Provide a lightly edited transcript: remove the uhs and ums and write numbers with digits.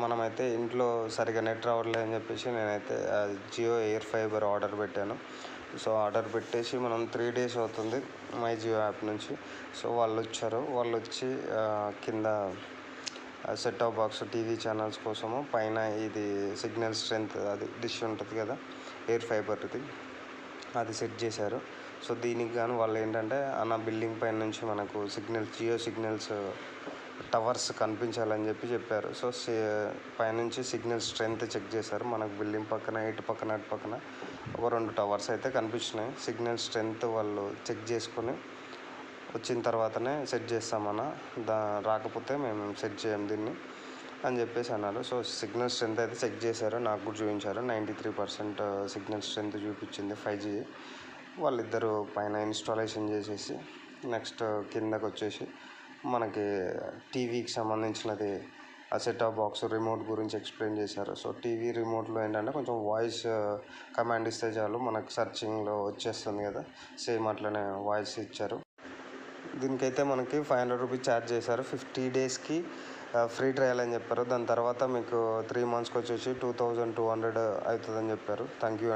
మనమైతే ఇంట్లో సరిగ్గా నెట్ రావట్లేదు అని చెప్పేసి నేనైతే జియో ఎయిర్ ఫైబర్ ఆర్డర్ పెట్టాను. సో ఆర్డర్ పెట్టేసి మనం 3 డేస్ అవుతుంది మై జియో యాప్ నుంచి. సో వాళ్ళు వచ్చి కింద set top box TV channels కోసము పైన ఇది సిగ్నల్ స్ట్రెంత్ అది డిష్ ఉంటుంది కదా ఎయిర్ ఫైబర్ది, అది సెట్ చేశారు. సో దీనికి గాను వాళ్ళు ఏంటంటే అన్న బిల్డింగ్ పైన నుంచి మనకు జియో సిగ్నల్స్ టవర్స్ కనిపించాలని చెప్పారు. సో పైనుంచి సిగ్నల్ స్ట్రెంత్ చెక్ చేశారు. మనకు బిల్డింగ్ పక్కన ఇటు పక్కన ఒక 2 టవర్స్ అయితే కనిపించినాయి. సిగ్నల్ స్ట్రెంత్ వాళ్ళు చెక్ చేసుకొని వచ్చిన తర్వాతనే సెట్ చేస్తామన్నా, రాకపోతే మేము సెట్ చేయం దీన్ని అని చెప్పేసి అన్నారు. సో సిగ్నల్ స్ట్రెంత్ అయితే చెక్ చేశారు, నాకు కూడా చూపించారు. 93% సిగ్నల్ స్ట్రెంత్ చూపించింది 5G. వాళ్ళిద్దరూ పైన ఇన్స్టాలేషన్ చేసేసి నెక్స్ట్ కిందకు వచ్చేసి మనకి టీవీకి సంబంధించినది ఆ సెట్ టాప్ బాక్స్ రిమోట్ గురించి ఎక్స్ప్లెయిన్ చేశారు. సో టీవీ రిమోట్లో ఏంటంటే కొంచెం వాయిస్ కమాండ్ ఇస్తే చాలు మనకు సర్చింగ్లో వచ్చేస్తుంది కదా, సేమ్ అట్లనే వాయిస్ ఇచ్చారు. దీనికైతే మనకి 500 రూపీస్ ఛార్జ్ చేశారు. 50 డేస్కి ఫ్రీ ట్రయల్ అని చెప్పారు. దాని తర్వాత మీకు 3 మంత్స్కి వచ్చేసి 2200 అవుతుందని చెప్పారు. Thank you.